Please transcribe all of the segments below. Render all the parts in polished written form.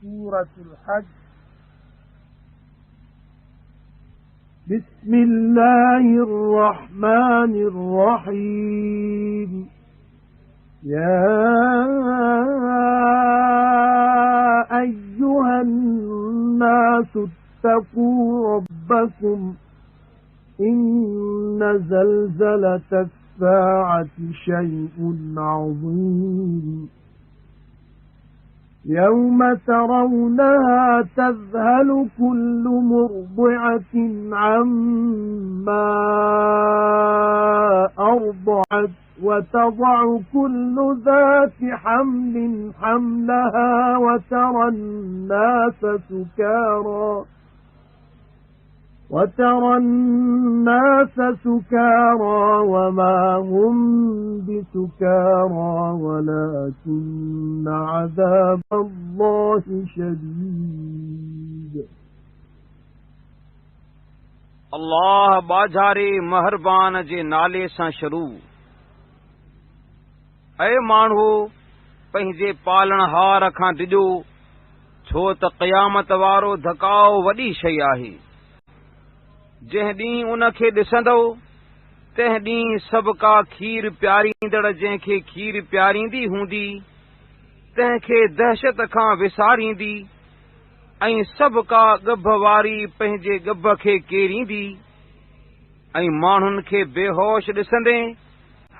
سورة الحج. بسم الله الرحمن الرحيم. يا أيها الناس اتقوا ربكم إن زلزلة الساعة شيء عظيم يوم ترونها تذهل كل مرضعة عما أرضعت وتضع كل ذات حمل حملها وترى الناس سكارى وما هم بسكارى ولكن عذاب الله شديد. अल्लाह बाजारे महरबान जे नाले सां शुरू। ऐ माण्हू पंहिंजे पालणहार खां डिॼो, छो त क़यामत वारो धकाओ वॾी शइ आहे। जंहिं ॾींहुं उन खे ॾिसंदो तंहिं ॾींहुं सभु का खीर प्यारींदड़ जंहिंखे खीर प्यारींदी हूंदी तंहिंखे दहशत खां विसारींदी, ऐं सभु का ॻभ वारी पंहिंजे ॻभ खे केरींदी, ऐं माण्हुनि खे बेहोश ॾिसंदे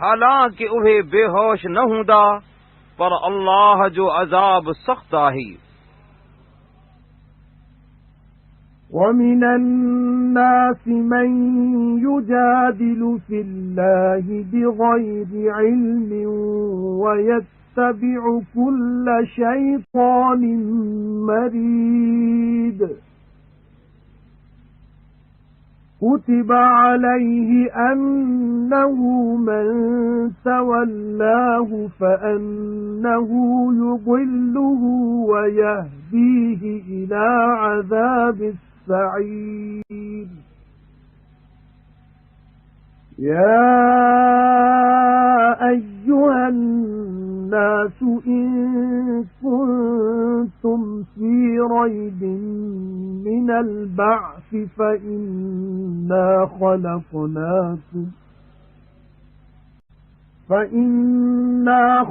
हालांकि उहे बेहोश न हूंदा, पर अल्लाह जो अज़ाब सख़्त आहे। وَمِنَ النَّاسِ مَن يُجَادِلُ فِي اللَّهِ بِغَيْرِ عِلْمٍ وَيَتَّبِعُ كُلَّ شَيْطَانٍ مَرِيدٍ كُتِبَ عَلَيْهِ أَنَّهُ مَن تَوَلَّاهُ فَأَنَّهُ يُضِلُّهُ وَيَهْدِيهِ إِلَى عَذَابِ السَّعِيرِ. يَا أَيُّهَا النَّاسُ إِن كُنتُمْ فِي رَيْبٍ مِّنَ الْبَعْثِ فَإِنَّا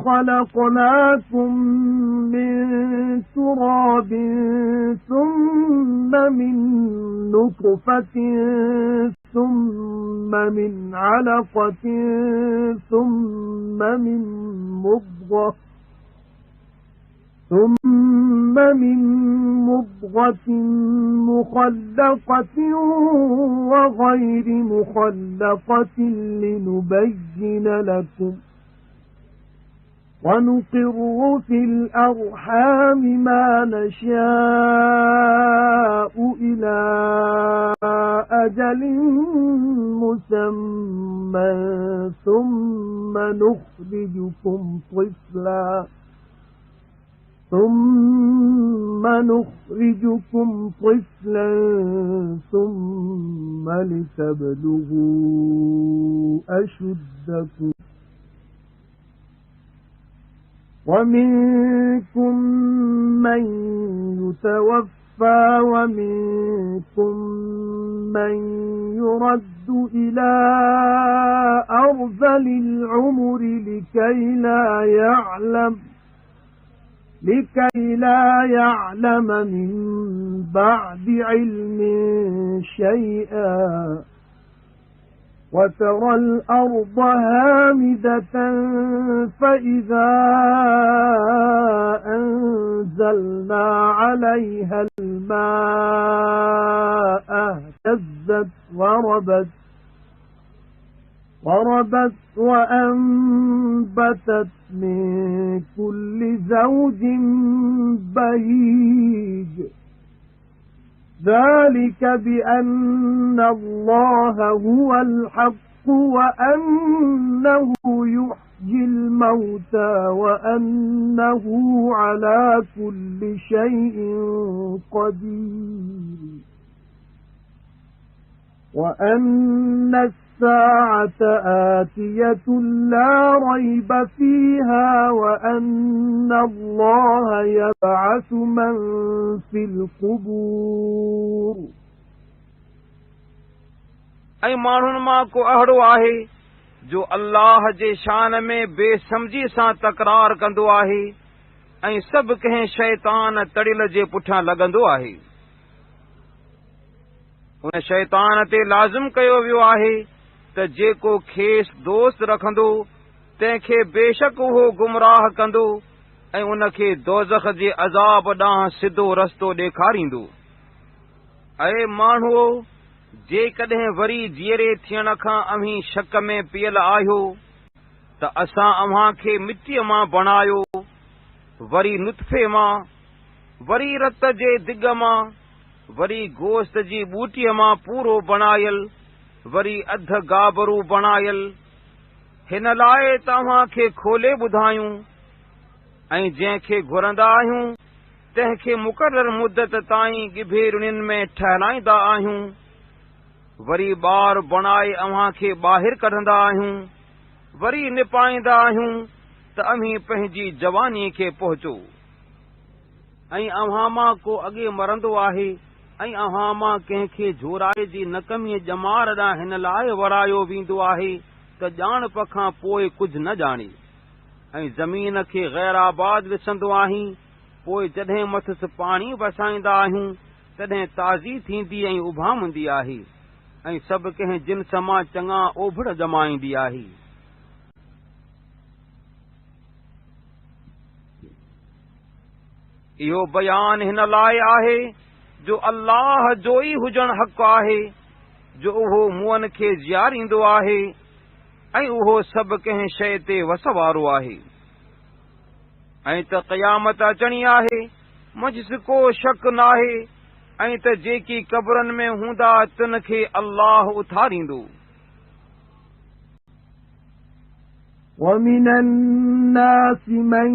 خَلَقْنَاكُم مِّن تُرَابٍ ثُمَّ مِن نُّطْفَةٍ ثُمَّ مِنْ عَلَقَةٍ ثُمَّ مِن مُّضْغَةٍ مُخَلَّقَةٍ وَغَيْرِ مُخَلَّقَةٍ لِنُبَيِّنَ لَكُمْ وَنُقِرُّ فِي الْأَرْحَامِ مَا نَشَاءُ إِلَى أَجَلٍ مُّسَمًّى ثُمَّ نُخْرِجُكُمْ طِفْلًا ثُمَّ لِتَبْلُغُوا أَشُدَّكُمْ وَمِنكُم مَّن يُتَوَفَّى وَمِنكُم مَّن يُرَدُّ إِلَى أَرْذَلِ الْعُمُرِ لِكَيْ لا يَعْلَمَ مِن بَعْدِ عِلْمٍ شَيْئًا وَتَرَى الْأَرْضَ هَامِدَةً فَإِذَا أَنزَلْنَا عَلَيْهَا الْمَاءَ اهْتَزَّتْ وَرَبَتْ وَأَنبَتَتْ مِن كُلِّ زَوْجٍ بَهِيجٍ. ذَلِكَ بِأَنَّ اللَّهَ هُوَ الْحَقُّ وَأَنَّهُ يُحْيِي الْمَوْتَى وَأَنَّهُ عَلَى كُلِّ شَيْءٍ قَدِيرٌ وَأَنَّ السَّاعَةَ آتِيَةٌ لَا رَيْبَ فِيهَا وَأَنَّ اللَّهَ يَبْعَثُ مَن فِي الْقُبُورِ ऐं माण्हुनि मां को अहिड़ो आहे जो अल्लाह जे शान में बेसमझी सां तकरार कंदो आहे ऐं सभु कंहिं शैतान तड़ियल जे पुठियां लॻंदो आहे। उन शैतान ते लाज़िम कयो वियो आहे त जेको खेसि दोस्त रखंदो तंहिंखे बेशक उहो गुमराह कंदो ऐं उनखे दोज़ख जे अज़ाब ॾांहुं सिधो रस्तो ॾेखारींदो। ऐं माण्हूअ, जेकॾहिं वरी जीअरे थियण खां अव्हीं शक में पियल आहियो त असां अव्हां खे मिटीअ मां बणायो, वरी नुतफ़े मां, वरी रत जे दिग मां, वरी गोश्त जी ॿूटीअ मां पूरो बणायल, वरी अध गाबरू बणायल, हिन लाइ तव्हां खे खोले ॿुधायूं ऐं जंहिंखे घुरंदा आहियूं तंहिंखे मुक़रर मुदत ताईं गिभेरुनि में ठहराईंदा आहियूं, वरी ॿार बणाए अव्हां खे ॿाहिरि कढंदा आहियूं, वरी निपाईंदा आहियूं त अव्हीं पंहिंजी जवानी खे पहुचो। ऐं अव्हां मां को अॻे मरंदो आहे ऐं अव्हां मां कंहिंखे झोराए जी नकमीअ ॼमार ॾांहुं हिन लाइ वरायो वेंदो आहे त ॼाणप खां पोइ कुझु न ॼाणे। ऐं ज़मीन खे गैराबाद विसंदो आहीं, पोइ जॾहिं मथसि पाणी वसाईंदा आहियूं तॾहिं ताज़ी थींदी ऐं उभामंदी आहे ऐं सभु कंहिं जिन्स मां चङा ओभड़ ॼमाईंदी आहे। इहो बयान हिन लाइ आहे जो अल्लाह जो ई हुजण हक़ आहे, जो उहो मुअन खे ज़ियारींदो आहे ऐं उहो सभु कंहिं शइ ते वस वारो आहे। ऐं त क़यामत अचणी आहे, मुंहिंजो को शक नाहे, ऐं त जेकी क़ब्रनि में हूंदा तिन खे अल्लाह उथारींदो। وَمِنَ النَّاسِ مَن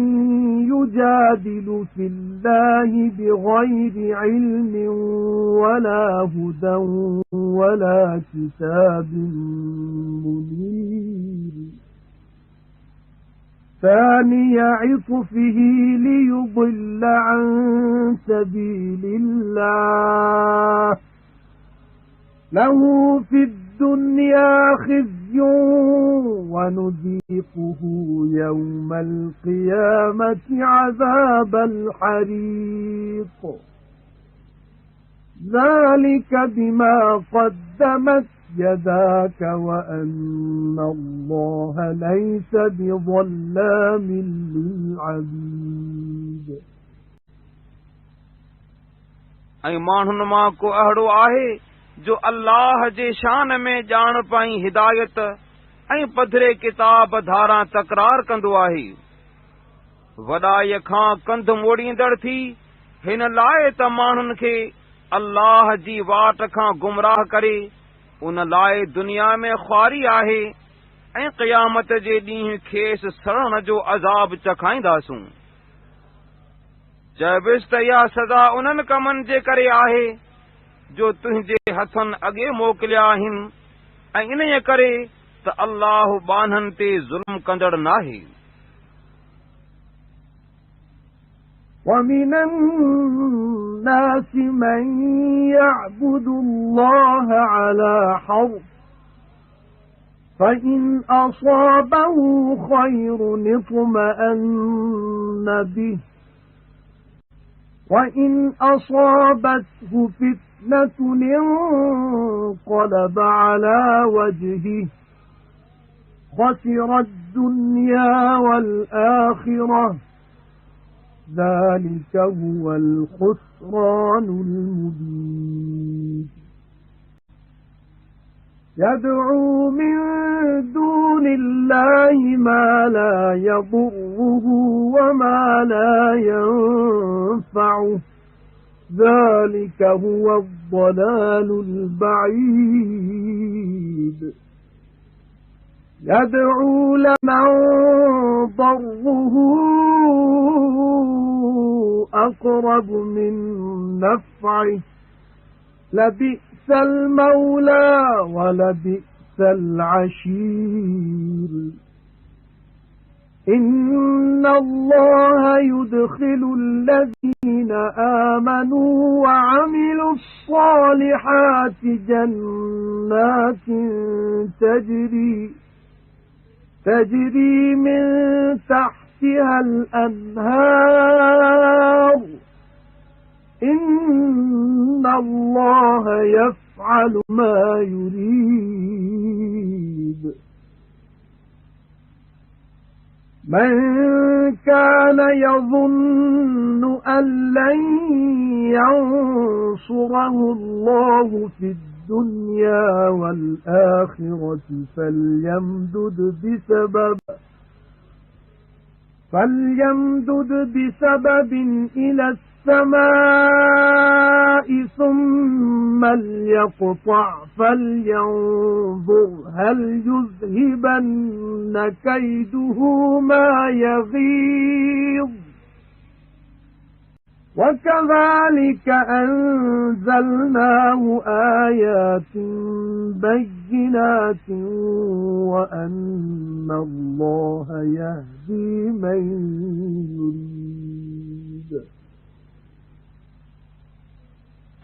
يُجَادِلُ فِي اللَّهِ بِغَيْرِ عِلْمٍ وَلَا هُدًى وَلَا كِتَابٍ مُنِيرٍ ثَانِيَ عِطْفِهِ لِيُضِلَّ عَن سَبِيلِ اللَّهِ لَهُ فِي الدُّنْيَا خِزْيٌ وَنُذِيقُهُ يَوْمَ الْقِيَامَةِ عَذَابَ الْحَرِيقِ ذَلِكَ بِمَا قَدَّمَتْ يَدَاكَ وَأَنَّ اللَّهَ لَيْسَ بِظَلَّامٍ لِلْعَبِيدِ ऐं माण्हुनि मां को अहिड़ो आहे जो अल्लाह जे शान में ॼाण पाई हिदायत ऐं पधरे किताब धारां तकरार कंदो आहे। वॾाईअ खां कंध मोड़ींदड़ थी हिन लाइ त माण्हुनि खे अल्लाह जी वाट खां गुमराह करे उन लाइ दुनिया में ख़्वारी आहे ऐं क़यामत जे ॾींहुं खेसि सड़ण जो अज़ाब चखाईंदासूं। चइबसि त इहा सज़ा उन्हनि कमनि जे करे आहे जो तुंहिंजे हथनि अॻे मोकिलिया आहिनि ऐं इन्हीअ करे त अल्लाह बाननि ते ज़ुल्म कंदड़ नाहे। وَمِنَ النَّاسِ مَن يَعْبُدُ اللَّهَ عَلَى حَرْفٍ فَإِنْ أَصَابَهُ خَيْرٌ اطْمَأَنَّ بِهِ وَإِنْ أَصَابَتْهُ فِتْنَةٌ انقلب على وجهه خسر الدنيا والآخرة ذلك هو الخسران المبين يدعو من دون الله ما لا يضره وما لا ينفعه ذلك هو الضلال البعيد يدعو لمن ضره أقرب من نفعه لبئس المولى ولبئس العشير إن الله يدخل الذين آمنوا وعملوا الصالحات جنات تجري من تحتها الأنهار إن الله يفعل ما يريد من كان يظن أن لن ينصره الله في الدنيا والآخرة فليمدد بسبب إلى السماء ثم ليقطع فلينظر هل يذهبن كيده ما يغيظ وكذلك أنزلناه آيات بينات وأن الله يهدي من يريد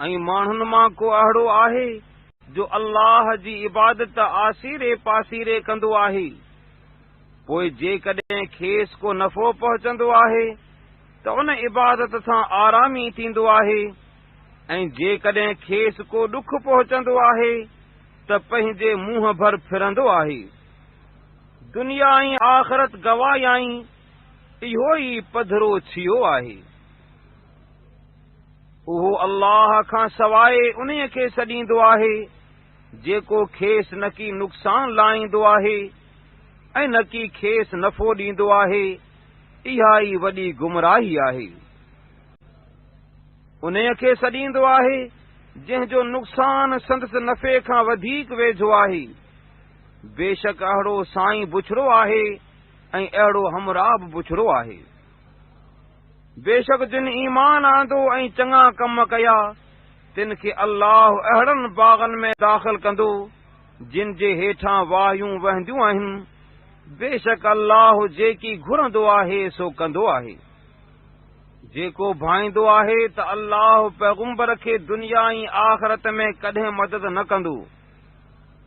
ऐं माण्हुनि मां को अहिड़ो आहे जो अल्लाह जी इबादत आसीरे पासीरे कंदो आहे पोइ जेकॾहिं खेसि को नफ़ो पहुचंदो आहे त उन इबादत सां आरामी थींदो आहे ऐं जेकॾहिं खेसि को ॾुख पहुचंदो आहे त पंहिंजे मुंहं भर फिरंदो आहे दुनिया ऐं आख़िरत गवाह आहीं इहो ई पधरो थियो आहे उहो अल्लाह खां सवाइ उन्हीअ खे सॾींदो आहे जेको खेसि न की नुक़सान लाहींदो आहे ऐं न की खेसि नफ़ो ॾींदो आहे इहा ई वॾी गुमराही आहे उन्हीअ खे सॾींदो आहे जंहिंजो नुक़सान संदसि नफ़े खां वधीक वेझो आहे बेशक अहिड़ो साईं बुछड़ो आहे ऐं अहिड़ो हमराह बि बुछड़ो आहे बेशक जिन ईमान आंदो ऐं चङा कम कया तिन खे अल्लाह अहिड़नि बाग़नि में दाख़िल कंदो जिन जे हेठां वाहियूं वहंदियूं आहिनि बेशक अल्लाह जेकी घुरंदो आहे सो कंदो आहे जेको भाईंदो आहे त अल्लाह पैगुंबर खे दुनिया ऐं आख़िरत में कॾहिं मदद न कंदो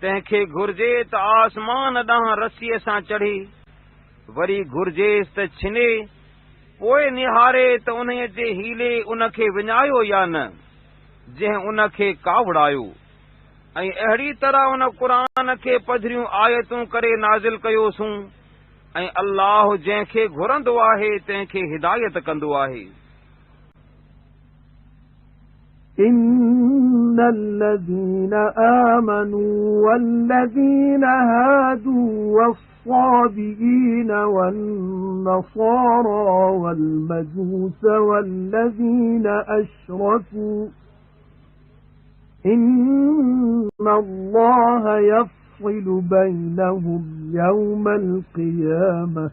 तंहिंखे घुर्जे त आसमान ॾांहुं रसीअ सां चढ़े वरी घुर्जेसि त छिने पोइ निहारे त उन्हीअ जे हीले उनखे विञायो या न जंहिं उनखे कावड़ायो ऐं अहिड़ी तरह उन क़ुरान खे पधरियूं आयतूं करे नाज़िल कयोसूं ऐं अल्लाह जंहिंखे घुरंदो आहे तंहिंखे हिदायत कंदो आहे إن الذين آمنوا والذين هادوا والصابئين والنصارى والمجوس والذين أشركوا إن الله يفصل بينهم يوم القيامة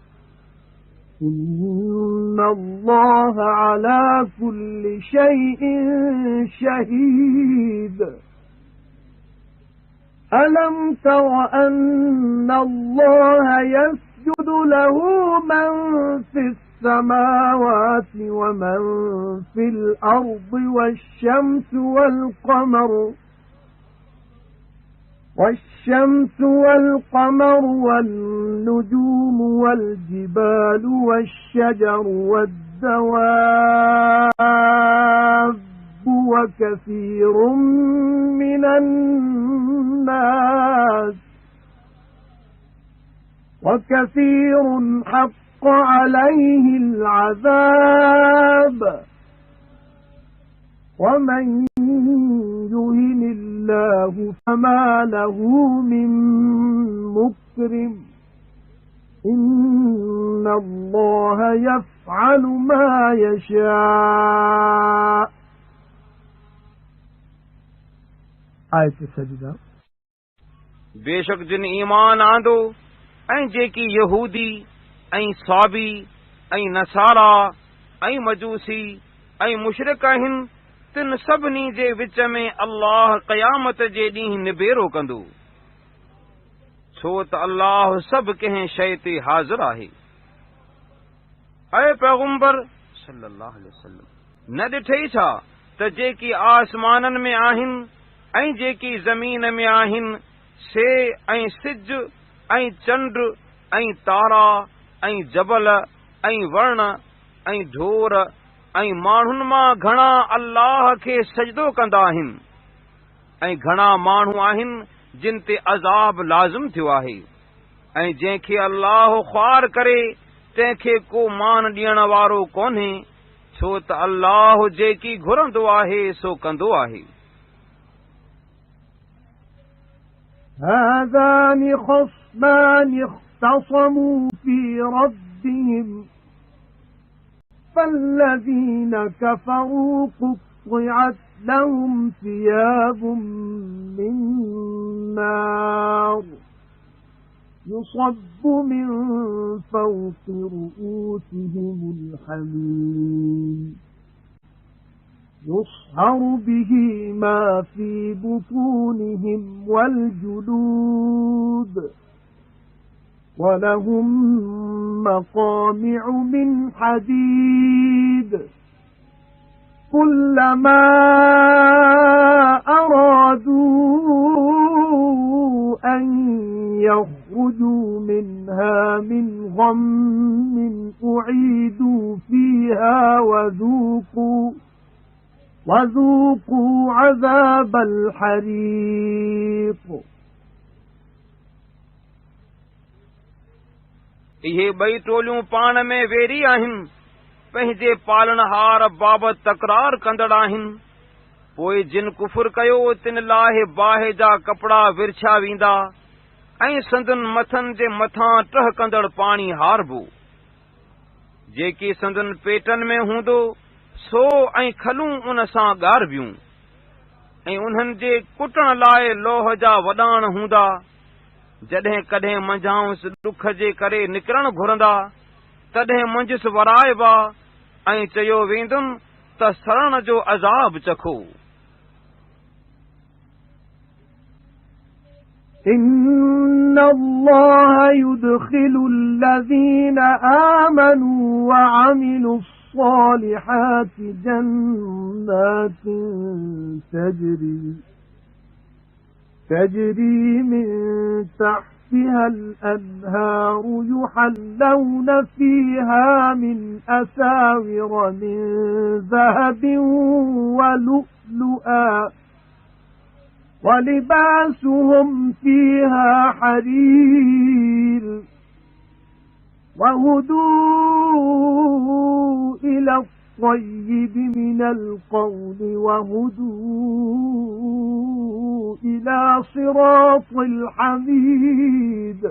إن الله على كل شيء شهيد ألم تر أن الله يسجد له من في السماوات ومن في الأرض والشمس والقمر والنجوم والجبال والشجر والدواب وكثير من الناس وكثير حق عليه العذاب ومن يهن الله فما له من مكرم إن الله يفعل ما يشاء आयत सजदा बेशक जिन ईमान आंदो ऐं जेकी यहूदी ऐं साबी ऐं नसारा ऐं मजूसी ऐं मुशरिक आहिनि तिन सभिनी जे विच में अल्लाह क़यामत जे ॾींहुं निबेरो कंदो छो त अल्लाह सभु कंहिं शइ ते हाज़िर आहे। ऐं पैगंबर सल्लल्लाहु अलैहि वसल्लम न ॾिठई छा त जेकी आसमाननि में आहिनि ऐं जेकी ज़मीन में आहिनि से ऐं सिज ऐं चंड ऐं तारा ऐं जबल ऐं वण ऐं ढोर ऐं माण्हुनि मां घणा अल्लाह खे सजदो कंदा आहिनि ऐं घणा माण्हू आहिनि जिन ते अज़ाब लाज़िम थियो आहे ऐं जंहिंखे अल्लाह ख़्वार करे तंहिंखे को मान ॾियण वारो कोन्हे, छो त अल्लाह जेकी घुरंदो आहे सो कंदो आहे। هذان خصمان اختصموا في ربهم فالذين كفروا قطعت لهم ثياب من نار يصب من فوق رؤوسهم الحميم يصهر به ما في بطونهم والجلود ولهم مقامع من حديد كلما أرادوا أن يخرجوا منها من غم أعيدوا فيها وذوقوا عذاب الحريق इहे ॿई टोलियूं पाण में वेरी आहिनि, पंहिंजे पालनहार बाबति तकरार कंदड़ आहिनि। पोइ जिन कुफुर कयो तिन लाहे बाहि जा कपड़ा विरछा वेंदा ऐं संदन मथनि जे मथां टहकंदड़ पाणी हारबो। जेकी संदन पेटनि में हूंदो सो ऐं खलूं उन सां ॻारबियूं ऐं उन्हनि जे कुटण लाइ लोह जा वॾाण हूंदा। जॾहिं कॾहिं मंझांउस ॾुख जे करे निकिरण घुरंदा तॾहिं मुंझिस वराइबा ऐं चयो वेंदुनि त सड़ण जो अज़ाब चखो। إن الله يدخل الذين آمنوا وعملوا الصالحات جنات تجري من تحتها الأنهار يحلون فيها من أساور من ذهب ولؤلؤا ولباسهم فيها حرير وهدوا إلى الطيب من القول وهدوا إلى صراط الحميد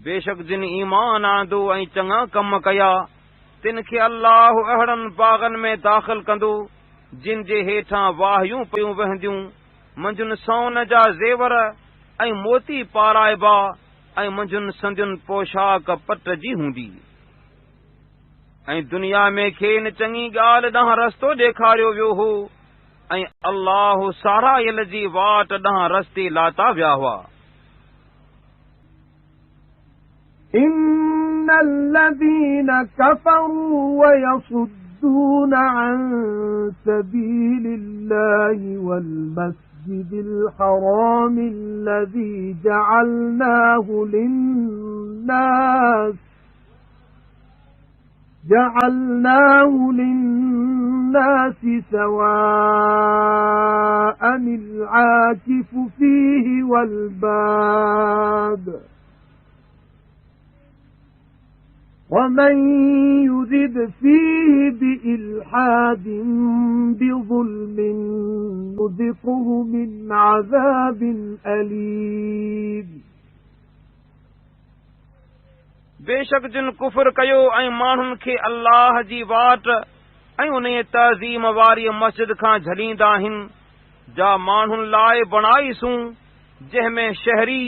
बेशक जिन ईमान आंदो ऐं चङा कम कया तिन खे अल्लाह अहिड़नि बाग़नि में दाख़िल कंदो जिन जे हेठां वाहियूं पियूं वहंदियूं, मंझुनि सोन जा ज़ेवर ऐं मोती पाराइबा ऐं मंझुनि संदियुनि पोशाक पट जी हूंदी। ऐं दुनिया में खेनि चङी ॻाल्हि ॾांहुं रस्तो ॾेखारियो वियो हो ऐं अल्लाह सारायल जी वाट ॾांहुं रस्ते लाता विया हुआ। إن الذين كفروا ويصدون عن سبيل الله والمسجد الحرام الذي جعلناه للناس سواء العاكف فيه والباد ومن يرد فيه بإلحاد بظلم نذقه من عذاب أليم बेशक जिन कुफर कयो ऐं माण्हुनि खे अल्लाह जी वाट ऐं उन तज़ीम वारी मस्जिद खां झलींदा आहिनि जा माण्हुनि लाइ बणाईसूं जंहिंमें शहरी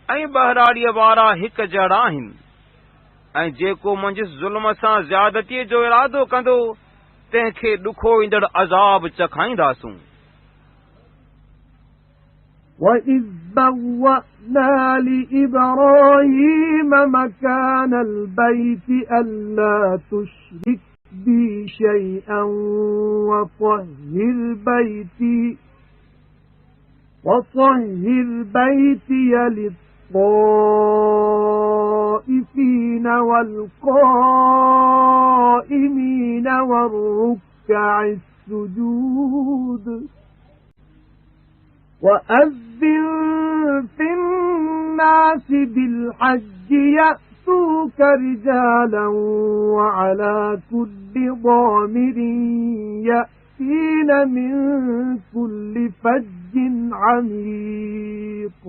ऐं बहराड़ीअ वारा हिक जहिड़ा आहिनि ऐं जेको मुंहिंजिस ज़ुल्म सां ज़्यादतीअ जो इरादो कंदो तंहिंखे ॾुखो ईंदड़ अज़ाब चखाईंदासूं। وَإِذْ بَوَّأْنَا لِإِبْرَاهِيمَ مَكَانَ الْبَيْتِ أَلَّا تُشْرِكْ بِي شَيْئًا وَطَهِّرْ بَيْتِيَ لِلطَّائِفِينَ وَالْقَائِمِينَ وَالرُّكَّعِ السُّجُودِ وَأَذِّن فِي النَّاسِ بِالْحَجِّ يَأْتُوكَ رِجَالًا وَعَلَى كُلِّ ضَامِرٍ يَأْتِينَ مِنْ كُلِّ فَجٍّ عَمِيقٍ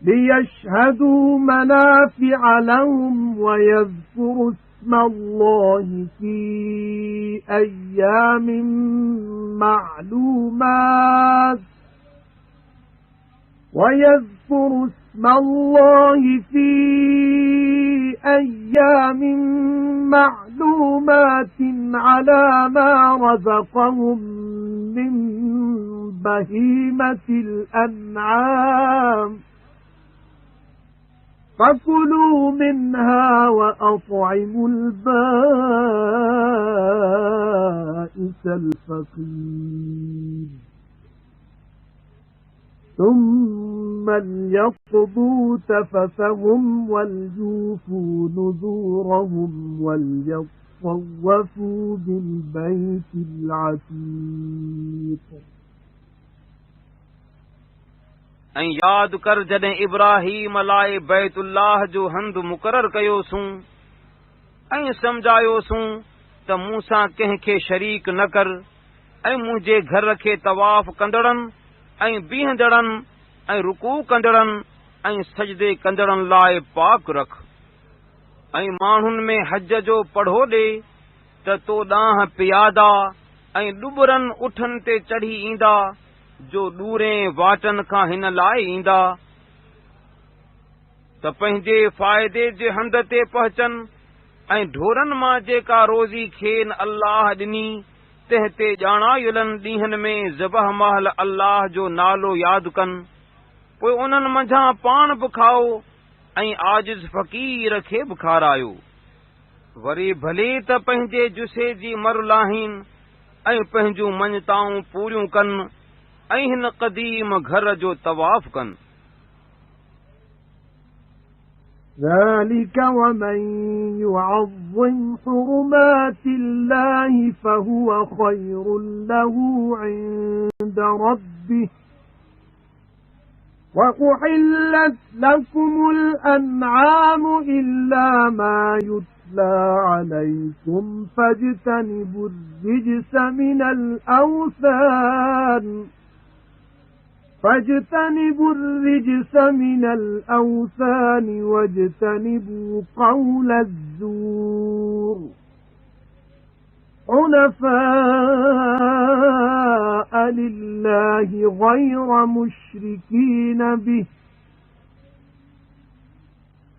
لِيَشْهَدُوا مَنَافِعَ لَهُمْ وَيَذْكُرُوا اسْمَ اللَّهِ فِي أَيَّامٍ مَّعْلُومَاتٍ عَلَى مَا رَزَقَهُم مِّن بَهِيمَةِ الْأَنْعَامِ فَكُلُوا مِنْهَا وَأَطْعِمُوا الْبَائِسَ الْفَقِيرَ ثُمَّ لْيَقْضُوا تَفَثَهُمْ وَلْيُوفُوا نُذُورَهُمْ وَلْيَطَّوَّفُوا بِالْبَيْتِ الْعَتِيقِ ऐं यादि कर जॾहिं इब्राहीम लाइ बैतुल्लाह जो हंधु मुक़ररु कयोसूं ऐं सम्झायोसूं त मूं सां कंहिंखे शरीक न कर ऐं मुंहिंजे घर खे तवाफ़ कंदड़नि ऐं बीहंदड़नि ऐं रुकू कंदड़नि ऐं सजदे कंदड़नि लाइ पाक रख ऐं माण्हुनि में हज जो पढ़ो ॾे त तो ॾांहुं पियादा ऐं ॾुबरनि उठनि ते चढ़ी ईंदा जो ॾूरे वाटनि खां हिन लाइ ईंदा त पंहिंजे फ़ाइदे जे हंध ते पहुचनि ऐं ढोरनि मां जेका रोज़ी खेनि अल्लाह ॾिनी तंहिं ते ॼाणायुलनि ॾींहनि में ज़बह महल अल्लाह जो नालो यादि कनि पोइ उन्हनि मंझां पाण बि खाओ ऐं आजिज़ फ़क़ीर खे बि खारायो वरी भले त पंहिंजे जुसे जी मरु लाहीन ऐं पंहिंजूं मञताऊं पूरियूं कनि ऐं हिन क़दीम घर जो तवाफ़ कनि ذَلِكَ وَمَن يُعَظِّمْ حُرُمَاتِ اللَّهِ فَهُوَ خَيْرٌ لَّهُ عِندَ رَبِّهِ وَأُحِلَّتْ لَكُمُ الْأَنْعَامُ إِلَّا مَا يُتْلَى عَلَيْكُمْ فَاجْتَنِبُوا الرِّجْسَ مِنَ الْأَوْثَانِ وَاجْتَنِبُوا قَوْلَ الزُّورِ حُنَفَاءَ لِلَّهِ غَيْرَ مُشْرِكِينَ بِهِ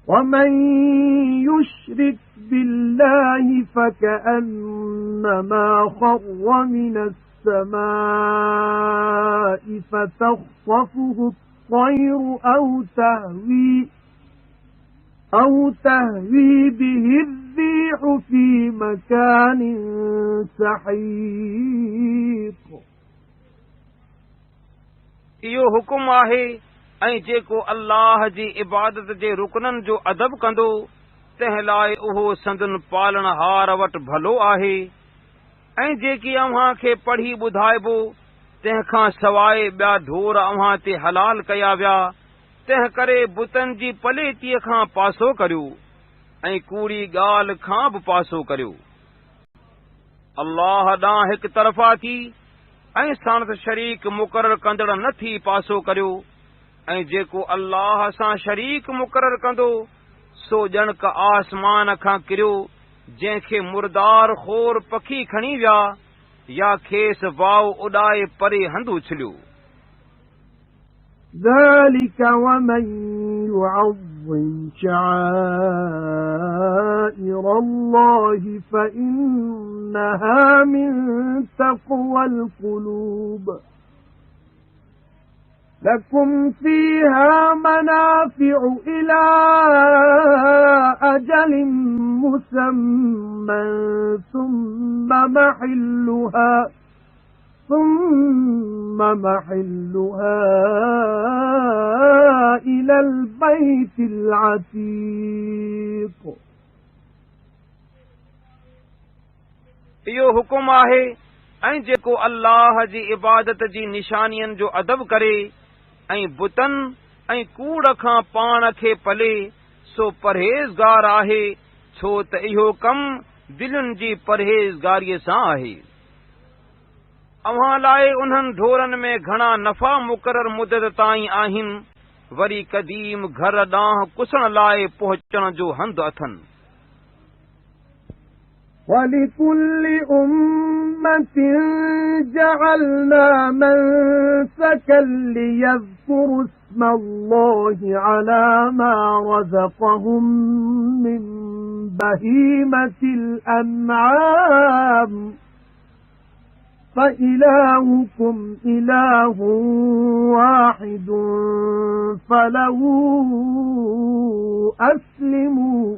وَمَن يُشْرِكْ بِاللَّهِ فَكَأَنَّمَا خَرَّ مِنَ السَّمَاءِ فَتَخْطَفُهُ الطَّيْرُ أَوْ تَهْوِي بِهِ الرِّيحُ فِي مَكَانٍ سَحِيقٍ इहो हुकुम आहे ऐं जेको अल्लाह जी इबादत जे रुकननि जो अदब कंदो तंहिं लाइ उहो संदन पालणहार वटि भलो आहे ऐं जेकी अव्हां खे पढ़ी ॿुधाइबो तंहिंखां सवाइ ॿिया ढोर अव्हां ते हलाल कया विया तंहिं करे बुतनि जी पलेतीअ खां पासो करियो ऐं कूड़ी ॻाल्हि खां बि पासो करियो अल्लाह ॾांहुं हिकु तरफ़ा थी ऐं साणुसि शरीक मुक़ररु कंदड़ न थी पासो करियो ऐं जेको अल्लाह सां शरीक मुक़ररु कंदो सो ॼणक आसमान खां किरियो जंहिंखे मुर्दार खोर पखी खणी विया या खेसि वाव उॾाए परे हंधु उछलियो ذَلِكَ وَمَن يُعَظِّمْ شَعَائِرَ اللَّهِ فَإِنَّهَا مِن تَقْوَى الْقُلُوبِ لكم فيها منافع إلى أجل مسمى ثم محلها إلى البيت العتيق. इहो हुकुम आहे ऐं जेको अल्लाह जी इबादत जी निशानियनि जो अदब करे ऐं बुतनि ऐं कूड़ खां पाण खे पले सो परहेज़गार आहे, छो त इहो कमु दिलुनि जी परहेज़गारीअ सां आहे। अव्हां लाइ उन्हनि ढोरनि में घणा नफ़ा मुक़रर मुदत ताईं आहिनि, वरी क़दीम घर ॾांहुं कुसण लाइ पहुचण जो हंधु अथनि। وَلِكُلِّ أُمَّةٍ جَعَلْنَا مَنسَكًا لِيَذْكُرُوا اسْمَ اللَّهِ عَلَى مَا رَزَقَهُم مِّن بَهِيمَةِ الْأَنْعَامِ فَإِلَٰهُكُمْ إِلَٰهٌ وَاحِدٌ فَلَهُ أَسْلِمُوا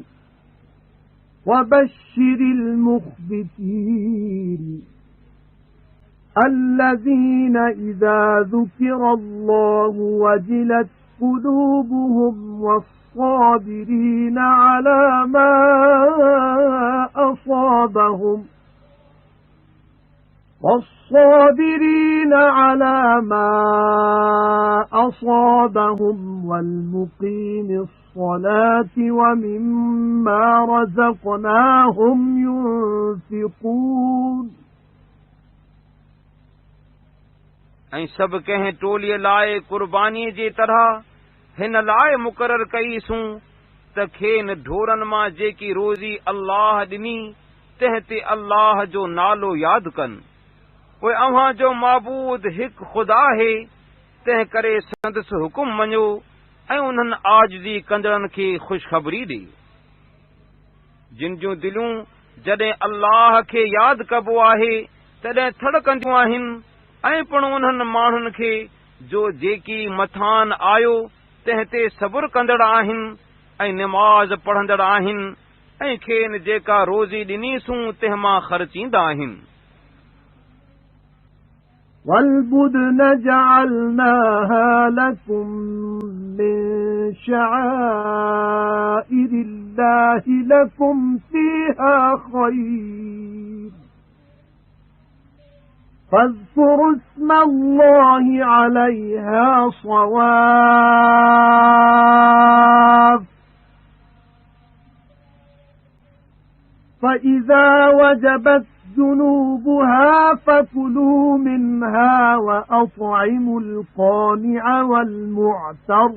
وَبَشِّرِ الْمُخْبِتِينَ الَّذِينَ إِذَا ذُكِرَ اللَّهُ وَجِلَتْ قُلُوبُهُمْ وَالصَّابِرِينَ عَلَى مَا أَصَابَهُمْ وَالْمُقِيمِ الصَّلَاةِ وَمِمَّا رَزَقْنَاهُمْ يُنْفِقُونَ. ऐं सभु कंहिं टोलीअ लाइ क़ुर्बानीअ जे तरह हिन लाइ मुक़ररु कईसूं त खेनि ढोरनि मां जेकी रोज़ी अल्लाह ॾिनी तंहिं ते अल्लाह जो नालो यादि कनि। पोइ अव्हां जो माबूद हिकु ख़ुदा आहे, तंहिं करे संदसि हुकुम मञो ऐं उन्हनि आजिज़ी कंदड़नि खे ख़ुशख़बरी ॾे। जिन जूं दिलूं जॾहिं अल्लाह खे यादि कबो आहे तॾहिं थड़कंदियूं आहिनि, ऐं पिणु उन्हनि माण्हुनि खे जो जेकी मथान आयो तंहिं ते सब्र कंदड़ आहिनि ऐं निमाज़ पढ़ंदड़ आहिनि, ऐं खेनि जेका रोज़ी ॾिनीसूं तंहिं मां ख़र्चींदा आहिनि। وَالْبُدْنَ جَعَلْنَاهَا لَكُم مِّن شَعَائِرِ اللَّهِ لَكُمْ فِيهَا خَيْرٌ فَاذْكُرُوا اسْمَ اللَّهِ عَلَيْهَا صَوَافَّ فَإِذَا وَجَبَتْ جُنُوبُهَا فَكُلُوا مِنْهَا وَأَطْعِمُوا الْقَانِعَ وَالْمُعْتَرَّ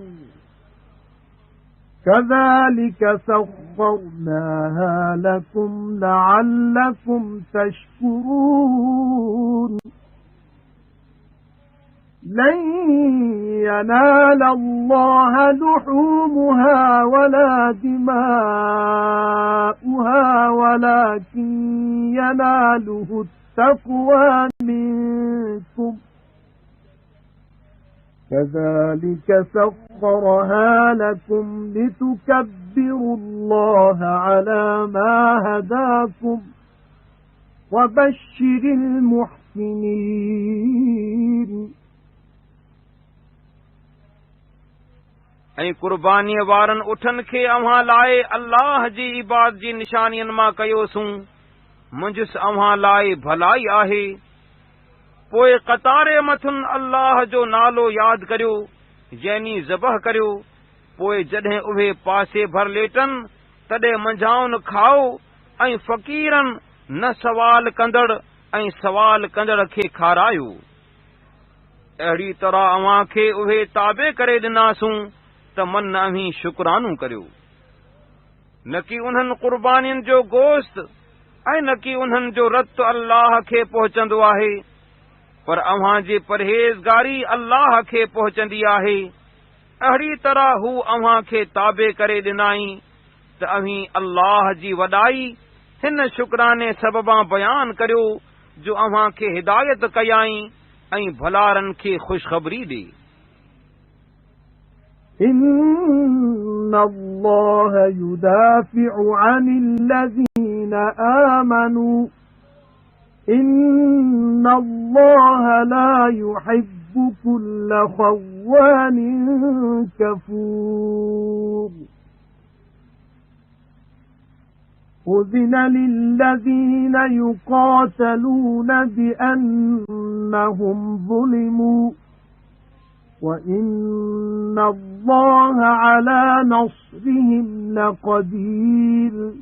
كَذَلِكَ سَخَّرْنَاهَا لَكُمْ لَعَلَّكُمْ تَشْكُرُونَ. لَن يَنَالَ اللَّهَ لُحُومُهَا وَلَا دِمَاؤُهَا وَلَكِن يَنَالُهُ التَّقْوَى مِنكُمْ. كَذَلِكَ سَخَّرَهَا لَكُمْ لِتُكَبِّرُوا اللَّهَ عَلَى مَا هَدَاكُمْ وَبَشِّرِ الْمُحْسِنِينَ. ऐं क़ुर्बानीअ वारनि उठनि खे अव्हां लाइ अल्लाह जी इबादत जी निशानियुनि मां कयोसूं, मुंहिंजुसि अव्हां लाइ भलाई आहे। पोइ क़तारे मथुनि अल्लाह जो नालो यादि करियो, यानी ज़बह करियो। पोइ जॾहिं उहे पासे भर लेटनि तॾहिं मंझाउन खाओ ऐं फ़क़ीरनि न सवाल कंदड़ ऐं सवाल कंदड़ खे खारायो। अहिड़ी तरह अव्हां खे उहे ताबे करे ॾिनासूं त मन अव्हीं शुक्रानू करियो। न कि उन्हनि क़ुर्बानियुनि जो गोश्त ऐं न कि उन्हनि जो रत अल्लाह खे पहुचंदो आहे, पर अव्हां जी परहेज़गारी अल्लाह खे पहुचंदी आहे। अहिड़ी तरह हू अव्हां खे ताबे करे ॾिनाई त अव्हीं अल्लाह जी वॾाई हिन शुक्राने सबबां बयान करियो जो अव्हां खे हिदायत कयाई ऐं भलारनि खे ख़ुशख़बरी ॾे। إِنَّ اللَّهَ يُدَافِعُ عَنِ الَّذِينَ آمَنُوا إِنَّ اللَّهَ لَا يُحِبُّ كُلَّ خَوَّانٍ كَفُورٍ أُذِنَ لِلَّذِينَ يُقَاتَلُونَ بِأَنَّهُمْ ظُلِمُوا وَإِنَّ اللَّهَ عَلَى نَصْرِهِمْ لَقَدِيرٌ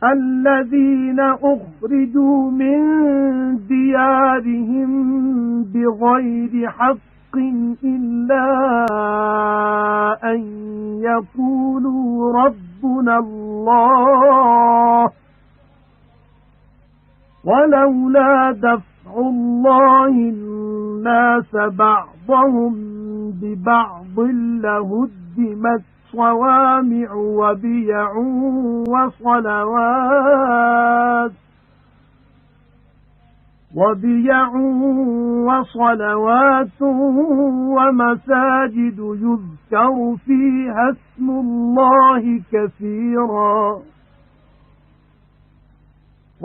الَّذِينَ أُخْرِجُوا مِنْ دِيَارِهِمْ بِغَيْرِ حَقٍّ إِلَّا أَنْ يَقُولُوا رَبُّنَا اللَّهُ وَلَوْلَا دَفْعُ اللَّهِ النَّاسَ بَعْضَهُمْ بِبَعْضٍ لَهُدِّمَتْ صَوَامِعُ وَبِيَعٌ وَصَلَوَاتٌ وَمَسَاجِدُ يُذْكَرُ فِيهَا اسْمُ اللَّهِ كَثِيرًا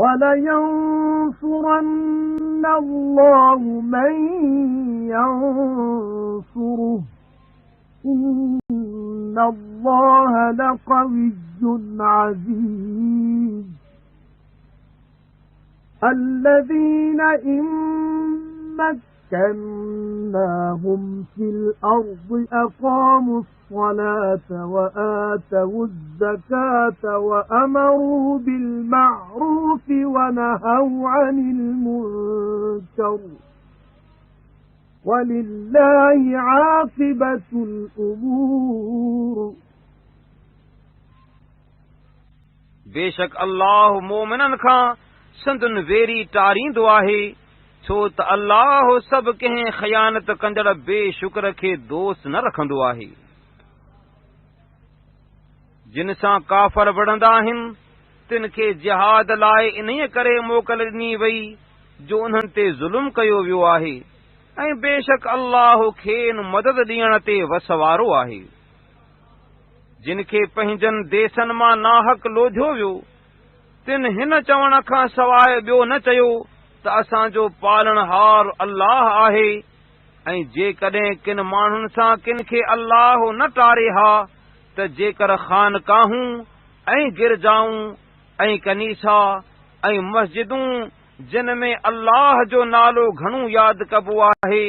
وَلَيَنصُرَنَّ اللَّهُ مَن يَنصُرُهُ إِنَّ اللَّهَ لَقَوِيٌّ عَزِيزٌ الَّذِينَ إِن مَّكَّنَّاهُمْ فِي الْأَرْضِ أَقَامُوا الصَّلَاةَ وَآتَوُا الزَّكَاةَ وَأَمَرُوا بِالْمَعْرُوفِ وَنَهَوْا عَنِ الْمُنكَرِ وَلِلَّهِ عَاقِبَةُ الْأُمُورِ बेशक अल्लाह मोमिनन खां संदन वेरी टारींदो आहे छो त अल्लाह सभु कंहिं ख़यानत कंदड़ बेशुक्र खे दोस्त न रखंदो आहे। जिन सां काफ़र विढ़ंदा आहिनि तिन खे जिहाद लाइ इन्हीअ करे मोकल ॾिनी वई जो उन्हनि ते ज़ुल्म कयो वियो आहे ऐं बेशक अल्लाह खेनि मदद ॾियण ते वसवारो आहे। जिन खे पंहिंजनि देसनि मां नाहक लोधियो वियो तिन हिन चवण खां सवाइ ॿियो न चयो त असांजो पालनहार अल्लाह आहे ऐं जेकॾहिं किन माण्हुनि सां किन खे अल्लाह न टारे हा त जेकर ख़ानकाहूं ऐं गिरजाऊं ऐं कनीसा ऐं मस्जिदूं जिन में अल्लाह जो नालो घणो यादि कबो आहे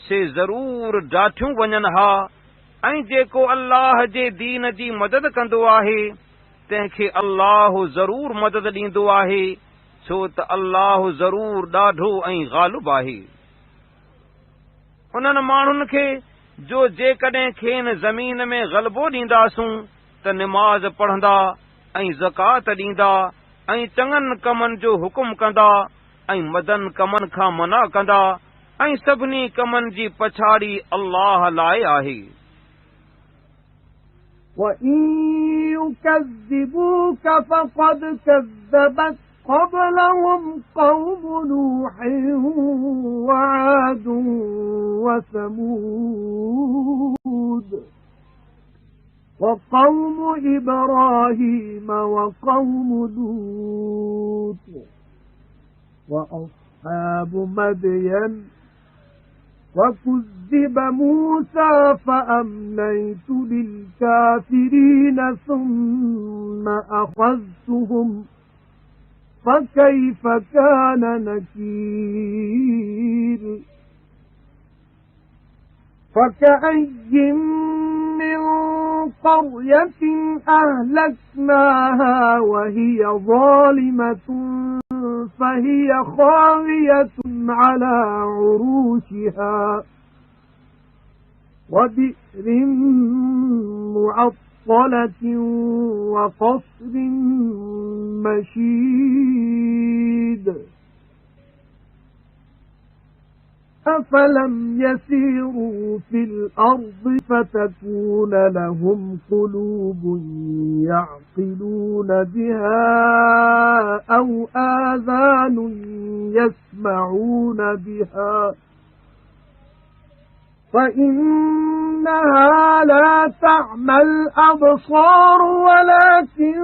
से ज़रूर डाठियूं वञनि हा ऐं जेको अल्लाह जे दीन जी मदद कंदो आहे तंहिंखे अल्लाह ज़रूर मदद ॾींदो आहे छो त अल्लाह ज़रूर ॾाढो ऐं ग़ालिब आहे। उन्हनि माण्हुनि खे जो जेकॾहिं खेनि ज़मीन में ग़लबो ॾींदासूं त निमाज़ पढ़ंदा ऐं ज़कात ॾींदा ऐं चङनि कमनि जो हुकुम कंदा ऐं मदन कमनि खां मना कंदा ऐं सभिनी कमनि जी पछाड़ी अल्लाह लाइ आहे। وَإِن يُكَذِّبُوكَ فَقَدْ كَذَّبَتْ قَبْلَهُمْ قَوْمُ نُوحٍ وَعَادٌ وَثَمُودُ وَقَوْمُ إِبْرَاهِيمَ وَقَوْمُ لُوطٍ وَأَصْحَابُ مَدْيَنَ وَكُذِّبَ مُوسَى فَأَمْلَيْتُ لِلْكَافِرِينَ ثُمَّ أَخَذْتُهُمْ فَكَيْفَ كَانَ نَكِيرِ فَكَأَيٍّ مِّن قَرْيَةٍ أَهْلَكْنَاهَا وَهِيَ ظَالِمَةٌ فَهِيَ خَاوِيَةٌ عَلَى عُرُوشِهَا وَبِئْرٍ مُّعَطَّلَةٍ وَقَصْرٍ مَّشِيدٍ أَفَلَمْ يَسِيرُوا فِي الْأَرْضِ فَتَكُونَ لَهُمْ قُلُوبٌ يَعْقِلُونَ بِهَا أَوْ آذَانٌ يَسْمَعُونَ بِهَا فإنها لا تعمى الأبصار ولكن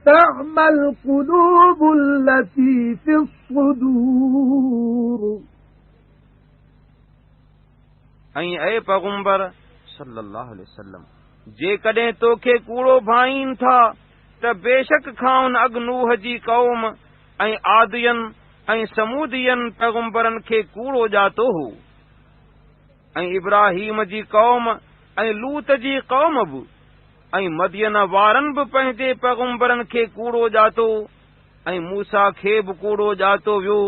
تعمى القلوب التي في الصدور ऐं ऐ पैगंबर सल्लल्लाहु अलैहि वसल्लम जेकॾहिं तोखे कूड़ो भाईनि था त बेशक खाउन अॻु नूह जी क़ौम ऐं आदियन ऐं समूदियन पैगंबरनि खे कूड़ो ॼातो हो ऐं इब्राहीम जी क़ौम ऐं लूत जी क़ौम बि ऐं मदियन वारनि बि पंहिंजे पैगंबरनि खे कूड़ो ॼातो ऐं मूसा खे बि कूड़ो ॼातो वियो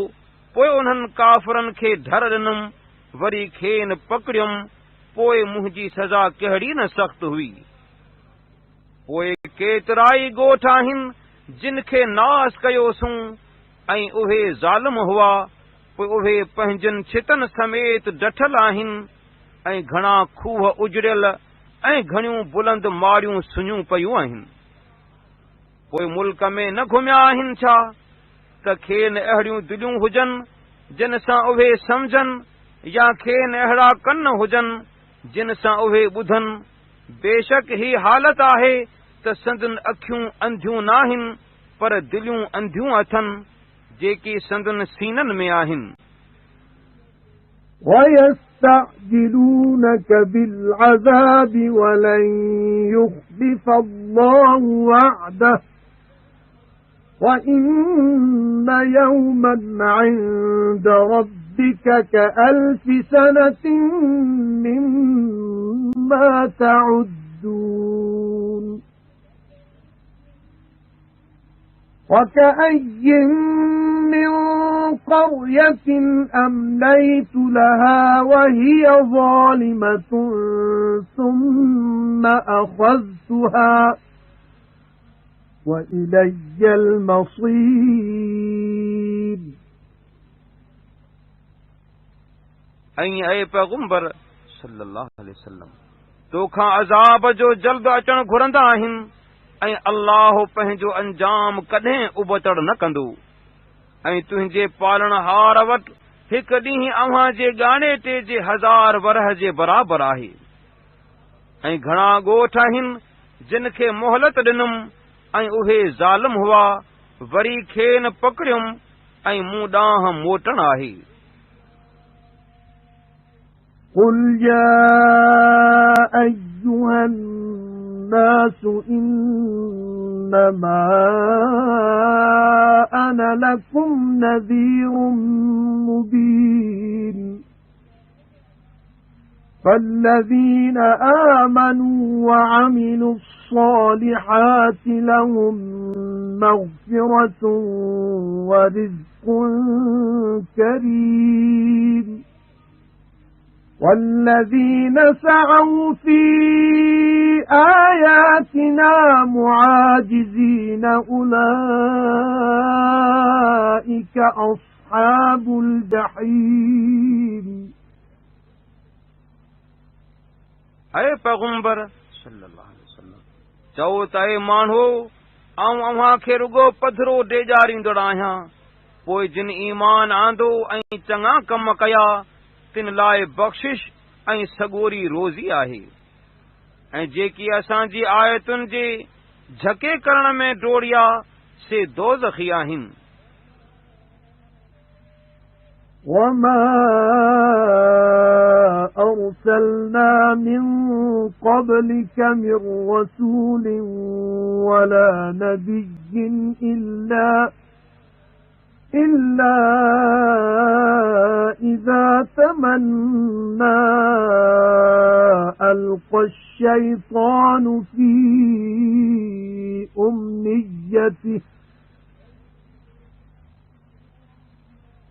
पोइ उन्हनि काफ़रनि खे ढर ॾिनमि वरी खेनि पकड़ियुमि पोइ मुंहिंजी सज़ा कहिड़ी न सख़्त हुई पोइ केतिराई ॻोठ आहिनि जिन खे नास कयोसूं ऐं उहे ज़ालिम हुआ पोइ उहे पंहिंजनि छितनि समेत डठल आहिनि ऐं घणा खूह उजड़ियल ऐं घणियूं बुलंद मारियूं सुञूं पयूं आहिनि पोइ मुल्क में न घुमिया आहिनि छा त खेनि अहिड़ियूं दिलियूं हुजनि जिन सां उहे सम्झनि या खेनि अहिड़ा कन हुजनि जिन सां उहे ॿुधनि बेशक ही हालत आहे त संदन अखियूं अंधियूं नाहिनि पर दिलियूं अंधियूं अथनि जेकी संदन सीननि में आहिनि وَيَسْتَعْجِلُونَكَ بِالْعَذَابِ وَلَنْ يُخْلِفَ اللَّهُ وَعْدَهُ وَإِنَّ يَوْمًا عِندَ رَبِّكَ كَأَلْفِ سَنَةٍ مِّمَّا تَعُدُّونَ وَكَأَيٍّ مِّن قَرْيَةٍ أَمْلَيْتُ لَهَا وَهِيَ ظَالِمَةٌ ثُمَّ أَخَذْتُهَا وَإِلَيَّ الْمَصِيرُ ऐं ऐ पैगंबर सल्लल्लाहु अलैहि वसल्लम तोखां अज़ाब जो जल्द अचणु घुरंदा आहिनि ऐं अल्लाह पंहिंजो अंजाम कॾहिं उबतड़ न कंदो ऐं तुंहिंजे पालणहार वटि हिकु ॾींहुं अव्हां जे ॻाणे जे 1000 वरह जे बराबरि आहे ऐं घणा ॻोठ आहिनि जिन खे मोहलत ॾिनुमि ऐं उहे ज़ालिम हुआ वरी खेनि पकड़ियुमि ऐं मूं ॾांहुं मोटणु आहे قُلْ يَا أَيُّهَا النَّاسُ إِنَّمَا أَنَا لَكُمْ نَذِيرٌ مُبِينٌ فَالَّذِينَ آمَنُوا وَعَمِلُوا الصَّالِحَاتِ لَهُم مَّغْفِرَةٌ وَرِزْقٌ كَرِيمٌ وَالَّذِينَ سَعَوْا فِي آيَاتِنَا مُعَاجِزِينَ أُولَئِكَ أَصْحَابُ الْجَحِيمِ ऐ पैगंबर सल्लल्लाहु अलैहि वसल्लम चओ त ऐ माण्हू आऊं अव्हां खे रुगो पधरो ॾेजारींदड़ आहियां पोइ जिन ईमान आंदो ऐं चङा कम कया तिन लाइ बख़्शिश ऐं सॻोरी रोज़ी आहे ऐं जेकी असांजी आयतुनि जे झके करण में डोड़िया से दोज़खी आहिनि وَمَا أَرْسَلْنَا مِن قَبْلِكَ مِن رَّسُولٍ وَلَا نَبِيٍّ إِلَّا إِذَا تَمَنَّى أَلْقَى الشَّيْطَانُ فِي أُمْنِيَّتِهِ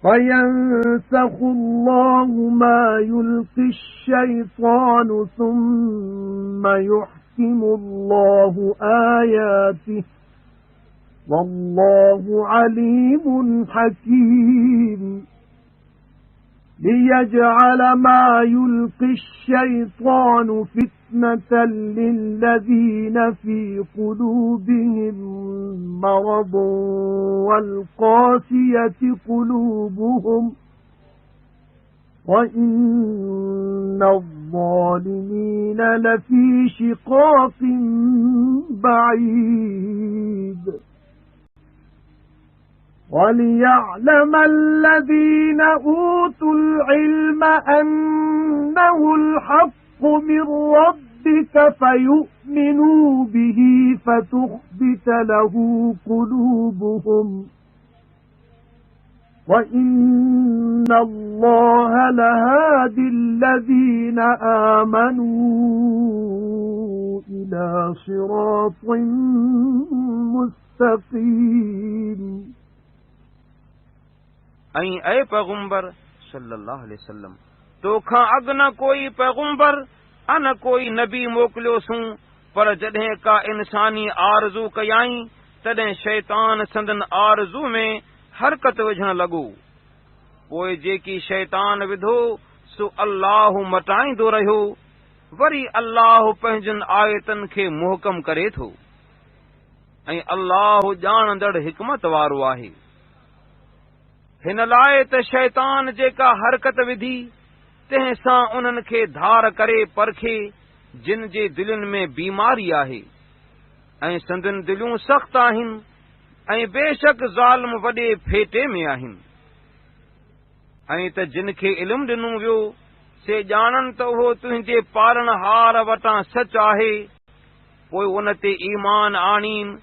فَيَنسَخُ اللَّهُ مَا يُلْقِي الشَّيْطَانُ ثُمَّ يُحْكِمُ اللَّهُ آيَاتِهِ وَاللَّهُ عَلِيمٌ حَكِيمٌ لِيَجْعَلَ مَا يُلْقِي الشَّيْطَانُ فِتْنَةً لِلَّذِينَ فِي قُلُوبِهِم مَّرَضٌ وَالْقَاسِيَةِ قُلُوبُهُمْ وَإِنَّ الظَّالِمِينَ لَفِي شِقَاقٍ بَعِيدٍ وَلِيَعْلَمَ الَّذِينَ أُوتُوا الْعِلْمَ أَنَّهُ الْحَقُّ مِنْ رَبِّكَ فَيُؤْمِنُوا بِهِ فَتُخْبِتَ لَهُ قُلُوبُهُمْ وَإِنَّ اللَّهَ لَهَادِ الَّذِينَ آمَنُوا إِلَى صِرَاطٍ مُسْتَقِيمٍ ऐं पैगंबर सल्लल्लाहु अलैहि वसल्लम तोखां अॻु न कोई पैगंबर न कोई नबी मोकिलियोसूं पर जॾहिं का इंसानी आरज़ू कयाई तॾहिं शैतान संदन आरज़ू में हरकत विझण लॻो पोइ जेकी शैतान विधो सो अल्लाह मटाईंदो रहियो वरी अल्लाह पंहिंजनि आयतनि खे मुहकम करे थो ऐं अल्लाह ॼाणंदड़ हिकमत वारो आहे हिन लाइ त शैतान जेका हरकत विधी तंहिं सां उन्हनि खे धार करे परखे जिन जे दिलनि में बीमारी आहे ऐं संदन दिलियूं सख़्त आहिनि ऐं बेशक ज़ालिम वॾे फेटे में आहिनि ऐं त जिन खे इल्मु ॾिनो वियो से ॼाणनि त उहो तुंहिंजे पालनहार वटां सच आहे पोइ उन ते ईमान आणीन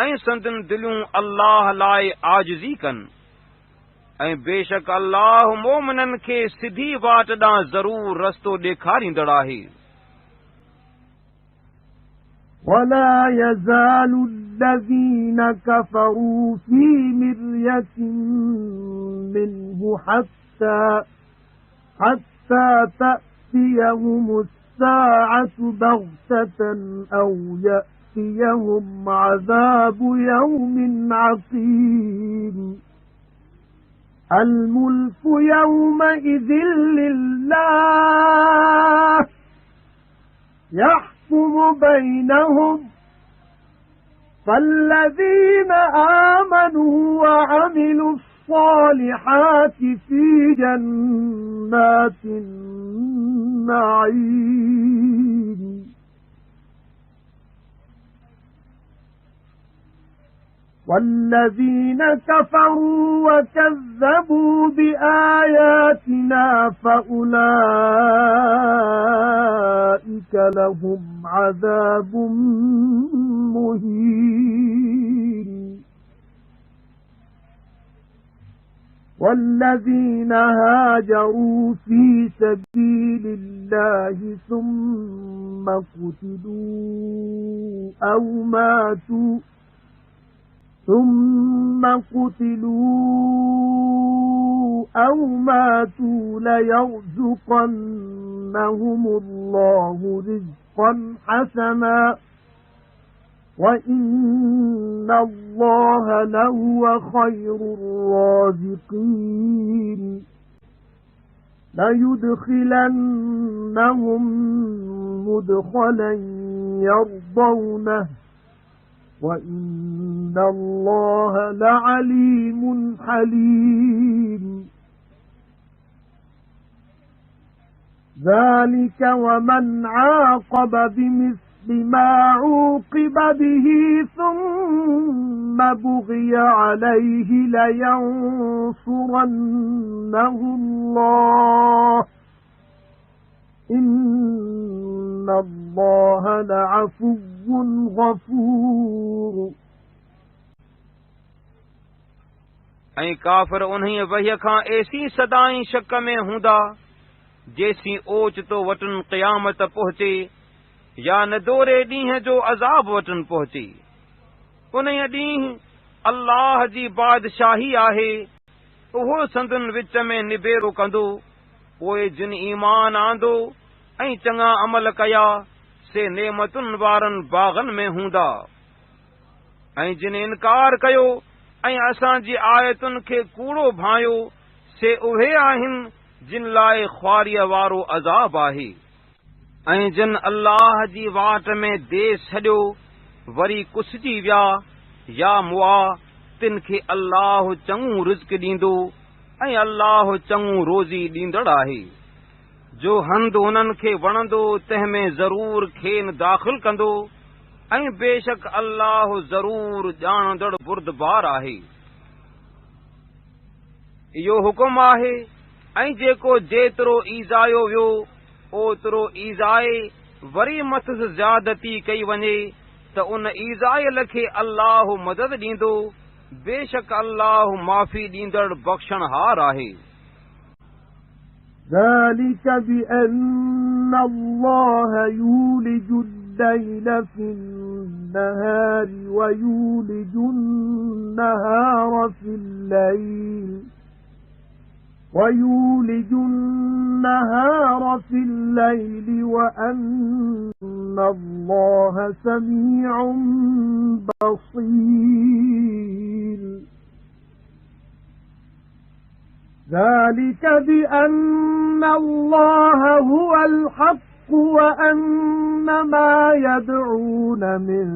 ऐं संदन दिलियूं अल्लाह लाइ आजिज़ी कनि ऐं बेशक अल्लाह मोमिननि खे सिधी वाट ॾांहुं ज़रूर रस्तो ॾेखारींदड़ आहे وَلَا يَزَالُ الَّذِينَ كَفَرُوا فِي مِرْيَةٍ مِّنْهُ حَتَّى تَأْتِيَهُمُ السَّاعَةُ بَغْتَةً أَوْ يَأْتِيَهُمْ عَذَابُ يَوْمٍ عَقِيمٍ الْمُلْكُ يَوْمَئِذٍ لِلَّهِ يَحْكُمُ بَيْنَهُمْ فَالَّذِينَ آمَنُوا وَعَمِلُوا الصَّالِحَاتِ فِي جَنَّاتِ النَّعِيمِ وَالَّذِينَ كَفَرُوا وَكَذَّبُوا بِآيَاتِنَا فَأُولَئِكَ لَهُمْ عَذَابٌ مُهِينٌ وَالَّذِينَ هَاجَرُوا فِي سَبِيلِ اللَّهِ ثُمَّ قتلوا أو ماتوا ليرزقنهم الله رزقا حسنا وَإِنَّ اللَّهَ لَهُوَ خَيْرُ الرَّازِقِينَ لَيُدْخِلَنَّهُم مُّدْخَلًا يَرْضَوْنَهُ وَإِنَّ اللَّهَ لَعَلِيمٌ حَلِيمٌ ذَلِكَ وَمَنْ عَاقَبَ بِمِثْلِ بما عوقب به ثم بغي عليه لينصرنه الله إن الله لعفو غفور ऐं काफ़िर उन्हीअ वहीअ खां ऐसी सदाईं शक में हूंदा जेसी ओचितो वटन क़यामत पहुचे या नदोरे ॾींहं जो अज़ाब वटन पहुचे उन ॾींहुं अल्लाह जी बादशाही आहे उहो संदन विच में निबेरो कंदो पोइ जिन ईमान आंदो ऐं चङा अमल कया से नेमतुनि वारनि बाग़नि में हूंदा ऐं जिन इनकार कयो ऐं असांजी आयतुनि खे कूड़ो भायो से उहे आहिनि जिन लाइ ख्वारीअ वारो अज़ाब आहे ऐं जिन अल्लाह जी वाट में देश छॾियो वरी कुसिजी विया या मुआ तिन खे अल्लाह चङो रिज़्क़ ॾींदो ऐं अल्लाह चङो रोज़ी ॾींदड़ आहे। जो हंधि हुननि खे वणंदो तंहिंमें ज़रूर खेनि दाख़िल कंदो ऐं बेशक अल्लाह ज़रूर ॼाणंदड़ बुरदबार आहे। इहो हुकुम आहे ऐं जेको जेतिरो ईज़ायो वियो ओतिरो ईज़ाए वरी मथस ज़्यादती कई वञे त उन ईज़ायल खे अल्लाह मदद ॾींदो। बेशक अल्लाह माफ़ी ॾींदड़ बख़्शणहार आहे। ذلك بأن الله يولج الليل في النهار ويولج النهار في الليل وأن الله سميع بصير ذلك بأن الله هو الحق وأن ما يدعون من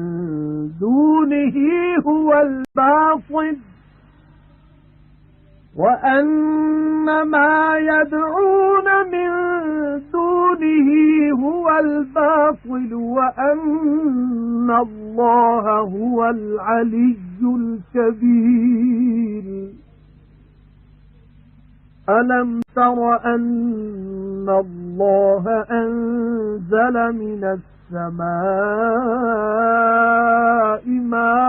دونه هو الباطل وأن الله هو العلي الكبير ألم تر أن الله أنزل من السماء ماء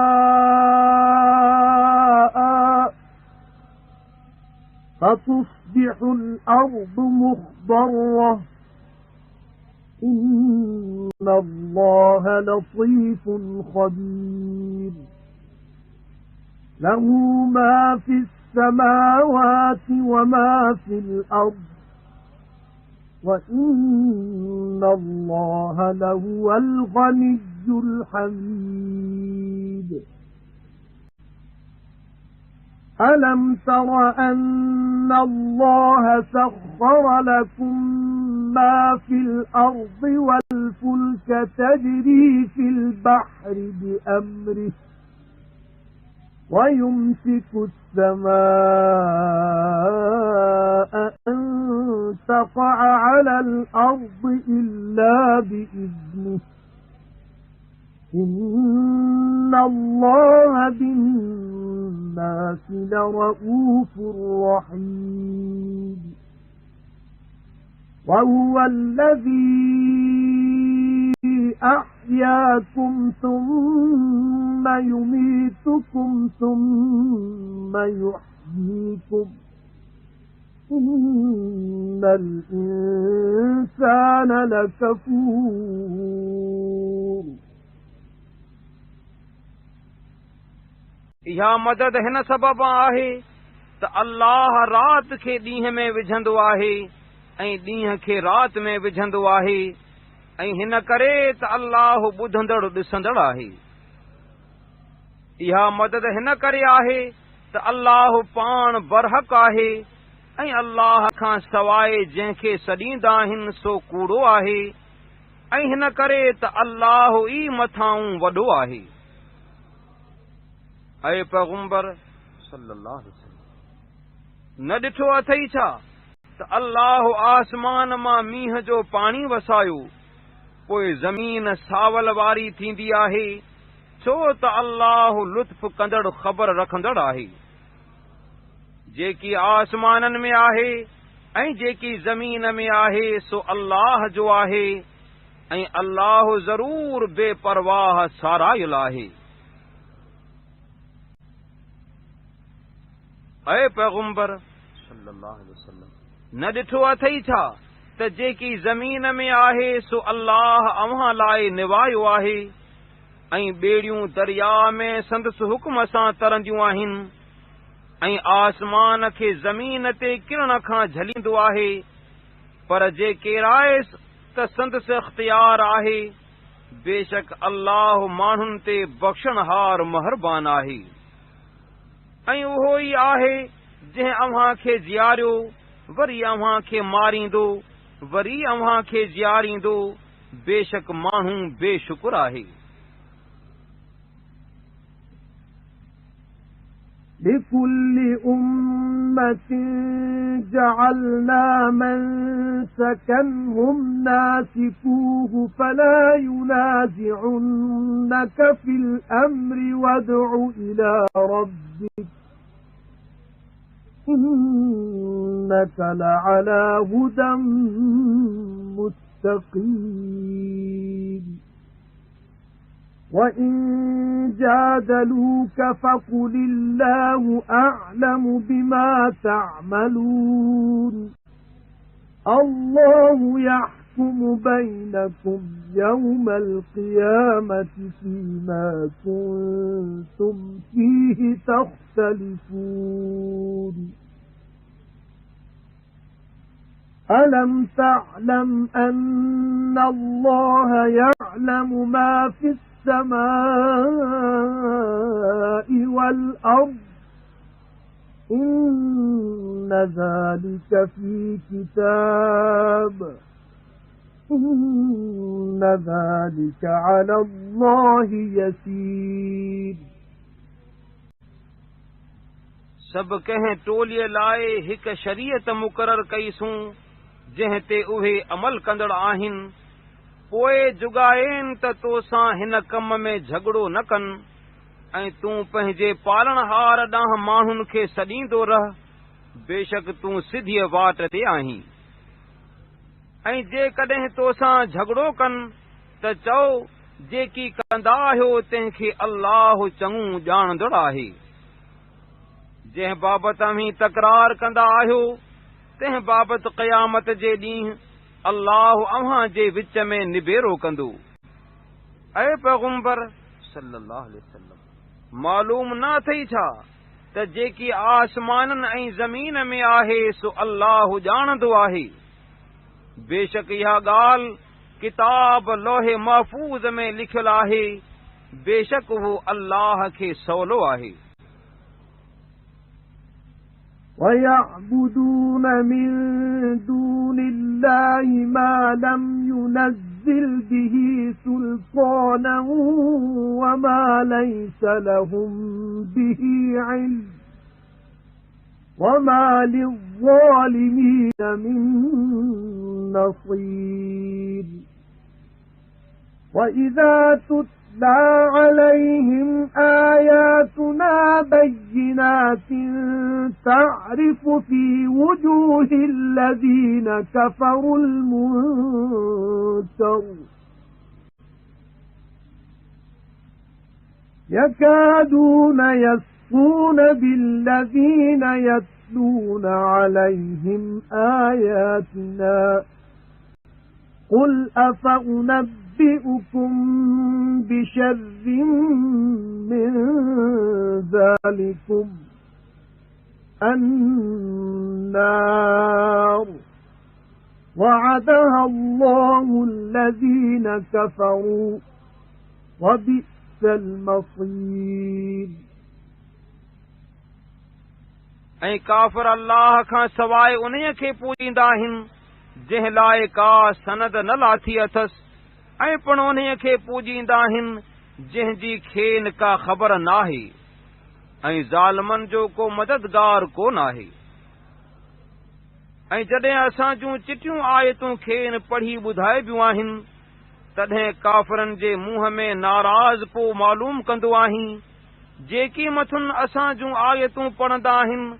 فتصبح الأرض مخضرة إن الله لطيف خبير له ما في السماوات وما في الأرض وإن الله لهو الغني الحميد ألم تر أن الله سخر لكم ما في الأرض والفلك تجري في البحر بأمره ويمسك السماء أن تقع على الأرض إلا بإذنه إن الله بالناس لرؤوف رحيم وهو الذي أحياكم ثم يميتكم ثم يحييكم إن الإنسان لكفور इहा मदद हिन सबब आहे त अल्लाह रात खे ॾींहं में विझंदो आहे ऐं ॾींहं खे राति में विझंदो आहे ऐं हिन करे त अल्लाह ॿुधंदड़ ॾिसंदड़ आहे। इहा मदद हिन करे आहे त अल्लाह पाण बरहक आहे ऐं अल्लाह खां सवाइ जंहिंखे सॾींदा आहिनि सो कूड़ो आहे ऐं हिन करे त अल्लाह ई मथां वॾो आहे। ऐं पैगंबर सल्लल्लाहु अलैहि वसल्लम न ॾिठो अथई छा त अल्लाह आसमान मां मींहं जो पाणी वसायो पोइ ज़मीन सावल वारी थींदी आहे छो त अल्लाह लुत्फ कंदड़ ख़बर रखंदड़ आहे। जेकी आसमाननि में आहे ऐं जेकी ज़मीन में आहे सो अल्लाह जो आहे ऐं अल्लाह ज़रूर बेपरवाह सारायल आहे। ऐं पैगंबर सल्लल्लाहु अलैहि वसल्लम न ॾिठो अथई छा त जेकी ज़मीन में आहे सो अल्लाह अव्हां लाइ निवायो आहे ऐं ॿेड़ियूं दरिया में संदसि हुकुम सां तरंदियूं आहिनि ऐं आसमान खे ज़मीन ते किरण खां झलींदो आहे पर जे केरु आहे त संदसि इख्तियार आहे। बेशक अल्लाह माण्हुनि ते बख़्शणहार महिरबान आहे। ऐं उहो ई आहे जंहिं अव्हां खे जियारियो वरी अव्हां खे मारींदो वरी अव्हां खे जियारींदो। बेशक माण्हू बेशुक्र आहे। لكل أمة جعلنا منسكا هم ناسكوه فلا ينازعنك في الأمر وادع إلى ربك إنك لعلى هدى مستقيم وَإِن جَادَلُوكَ فَقُلِ اللَّهُ أَعْلَمُ بِمَا تَعْمَلُونَ اللَّهُ يَحْكُمُ بَيْنَكُمْ يَوْمَ الْقِيَامَةِ فِيمَا كُنتُمْ فِيهِ تَخْتَلِفُونَ أَلَمْ تَعْلَمْ أَنَّ اللَّهَ يَعْلَمُ مَا فِي السَّمَاءِ وَالْأَرْضِ إِنَّ ذَلِكَ فِي كِتَابٍ إِنَّ ذَلِكَ عَلَى اللَّهِ يَسِيرٌ سب कंहिं टोलीअ लाइ हिक शरीयत मुक़रर कईसूं जंहिं ते उहे अमल कंदड़ आहिनि पोइ जुगाइनि त तोसां हिन कम में झगड़ो न कनि ऐं तूं पंहिंजे पालणहार ॾांहुं माण्हुनि खे सॾींदो रह बेशक तूं सिधीअ वाट ते आहीं ऐं जेकॾहिं तोसां झगड़ो कनि त चओ जेकी कंदा आहियो तंहिंखे अल्लाह चङो ॼाणंदड़ आहे जंहिं बाबति अव्हीं तकरार कंदा आहियो तंहिं बाबति क़यामत जे ॾींहुं अल्लाह अव्हां जे विच में निबेरो कंदो ऐं पैगंबर सल्लल्लाहु अलैहि वसल्लम मालूम न अथई छा त जेकी आसमाननि ऐं ज़मीन में आहे सो अल्लाह ॼाणंदो आहे बेशक इहा ॻाल्हि किताब लोहे महफूज़ में लिखियलु आहे बेशक उहो अल्लाह खे सवलो आहे وَيَعْبُدُونَ مِن دُونِ اللَّهِ مَا لَمْ يُنَزِّلْ بِهِ سُلْطَانًا وَمَا لَيْسَ لَهُم بِهِ عِلْمٌ وَمَا لِلظَّالِمِينَ مِن نَّصِيرٍ وَإِذَا تُتْلَى عَلَيْهِمْ آيَاتُنَا بَيِّنَاتٍ تَعْرِفُ فِي وُجُوهِ الَّذِينَ كَفَرُوا الْمُنكَرَ يَكَادُونَ يَسْطُونَ بِالَّذِينَ يَتْلُونَ عَلَيْهِمْ آيَاتِنَا قُلْ أَفَأُنَبِّئُكُم بِشَرٍّ مِّن ذَلِكُمْ النَّارُ وَعَدَهَا اللَّهُ الَّذِينَ كَفَرُوا وَبِئْسَ الْمَصِيرُ ऐं काफ़िर अल्लाह खां सवाइ उन्हीअ खे पूॼींदा आहिनि जंहिं लाइ का सनद न लाथी अथसि ऐं पिणु उन्हीअ खे पूॼींदा आहिनि जंहिंजी खेनि का ख़बर नाहे ऐं ज़ालिमनि जो को मददगार कोन आहे ऐं जॾहिं असां जूं चिटियूं आयतूं खेनि पढ़ी ॿुधाइबियूं आहिनि तॾहिं काफ़िरनि जे मुंहं में नाराज़ पो मालूम कंदो आहीं जेकी मथुनि असां जूं आयतूं पढ़ंदा आहिनि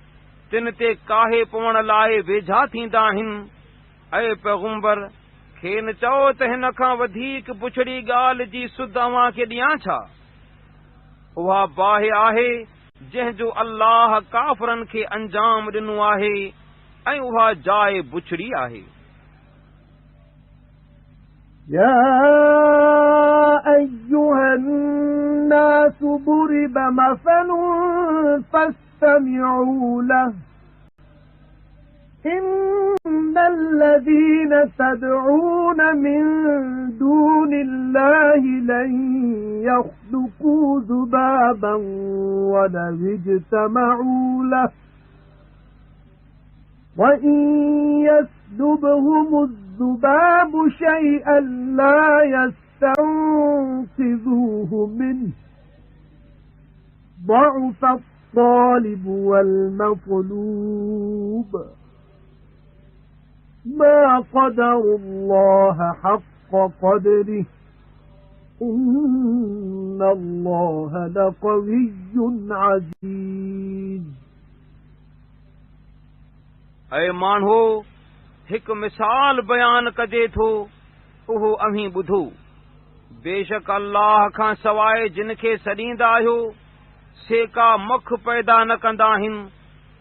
तिन ते काहे पवण लाइ वेझा थींदा आहिनि ऐं पैगंबर खेनि चओ त हिन खां वधीक पुछड़ी ॻाल्हि जी सुध अव्हां खे ॾियां छा उहा बाहि आहे जंहिंजो अल्लाह काफ़िरनि खे अंजाम ॾिनो आहे ऐं उहा जाइ बुछड़ी आहे يَا أَيُّهَا النَّاسُ ضُرِبَ مَثَلٌ فَاسْتَمِعُوا لَهُ إِنَّ الَّذِينَ تَدْعُونَ مِن دُونِ اللَّهِ لَن يَخْلُقُوا ذُبَابًا وَلَوِ اجْتَمَعُوا لَهُ وَإِن يَسْلُبْهُمُ الذُّبَابُ شَيْئًا لَّا يَسْتَنقِذُوهُ مِنْهُ ضَعُفَ الطالب والمطلوب ما قدر الله حق قدره إن الله لقوي عزيز اے माण्हू हिकु मिसाल बयान कजे थो उहो अहीं ॿुधो बेशक अल्लाह खां सवाइ जिन खे सॾींदा आहियो से का मुख पैदा न कंदा आहिनि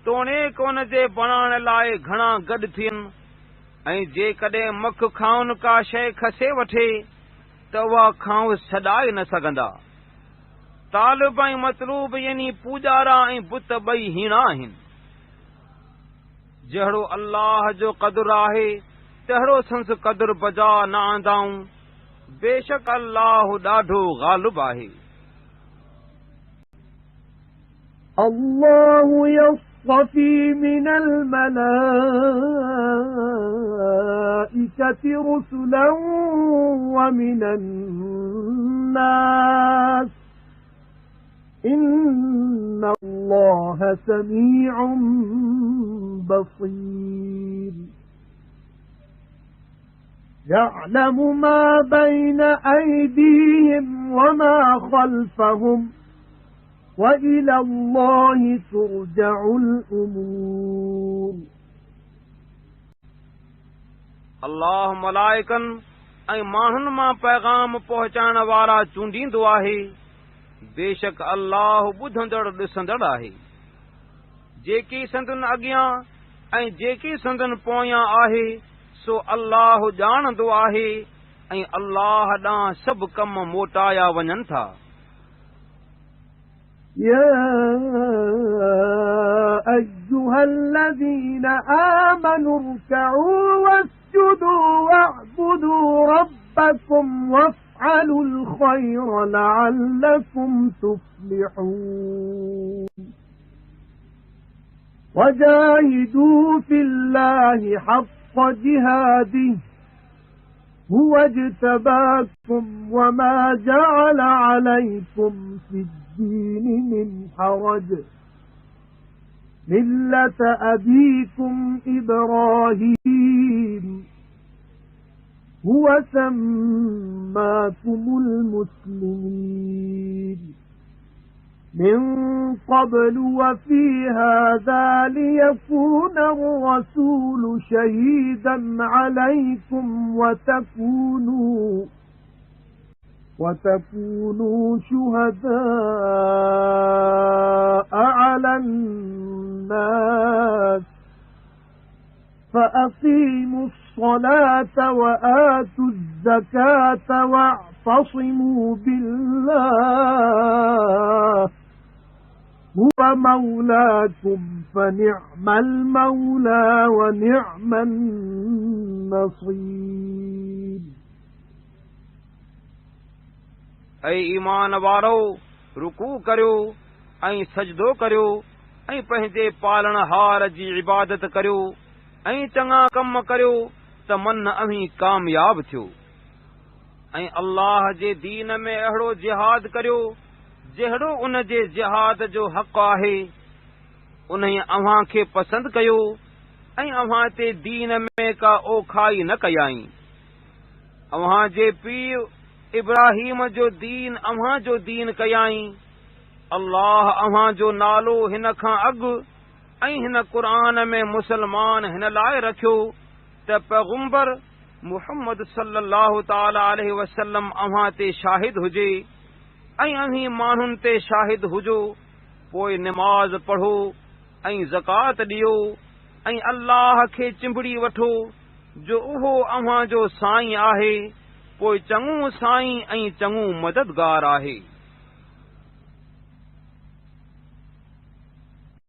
तोड़ेक उन जे बणाइण लाइ घणा गॾु थियनि ऐं जेकॾहिं मुख खां का शइ खसे वठे त उहा खां छॾाए न सघंदा तालिब ऐं मतलूब यानी पूॼारा ऐं बुत ॿई हीणा आहिनि जहिड़ो अल्लाह जो क़दुरु आहे तहिड़ो संस क़दुरु बजा न आंदाऊं बेशक अल्लाह ॾाढो ग़ालिब आहे الله يصطفي من الملائكة رسلا ومن الناس إن الله سميع بصير يعلم ما بين أيديهم وما خلفهم وإلى الله ترجع الأمور अल्लाह मलाइकनि ऐं माण्हुनि मां पैगाम पहुचाइण वारा चूंडींदो आहे बेशक अल्लाह ॿुधंदड़ ॾिसंदड़ आहे जेकी संदन अॻियां ऐं जेकी संदन पोयां आहे सो अल्लाह ॼाणंदो आहे ऐं अल्लाह ॾांहुं सभु कम मोटाया वञनि था يا أيها الذين آمنوا اركعوا واسجدوا واعبدوا ربكم وافعلوا الخير لعلكم تفلحون وجاهدوا في الله حق جهاده هو اجتباكم وما جعل عليكم في الدين من حرج ملة أبيكم إبراهيم هو سماكم المسلمين من قبل وفي هذا ليكون الرسول شهيدا عليكم وتكونوا شهداء على الناس فأقيموا الصلاة وآتوا الزكاة واعتصموا بالله هو مولاكم فنعم المولى ونعم النصير ऐं ईमान वारो रुकू करियो ऐं सजदो करियो ऐं पंहिंजे पालणहार जी इबादत करियो ऐं चङा कम करियो त मन अहीं कामयाब थियो ऐं अल्लाह जे दीन में अहिड़ो जिहाद करियो जहिड़ो उन जे जिहाद जो हक़ आहे उन अव्हां खे पसंदि कयो ऐं अव्हां ते दीन में का ओखाई न कयाई अव्हां जे पीउ इब्राहिम जो दीन अव्हां जो दीन कयाई अल्लाह अव्हां जो नालो हिन खां अॻु ऐं हिन क़ुर में मुसलमान हिन लाइ रखियो त पैगुम्बर मुहम्मद सल्लल्लाहु ताला अलैहि वसल्लम अव्हां ते शाहिद हुजे ऐं अहीं माण्हुनि ते शाहिद हुजो पोइ निमाज़ पढ़ो ऐं ज़कात ॾियो ऐं अल्लाह खे चिंबड़ी वठो जो उहो अव्हां जो साईं आहे पोइ चङो साईं ऐं चङो मददगार आहे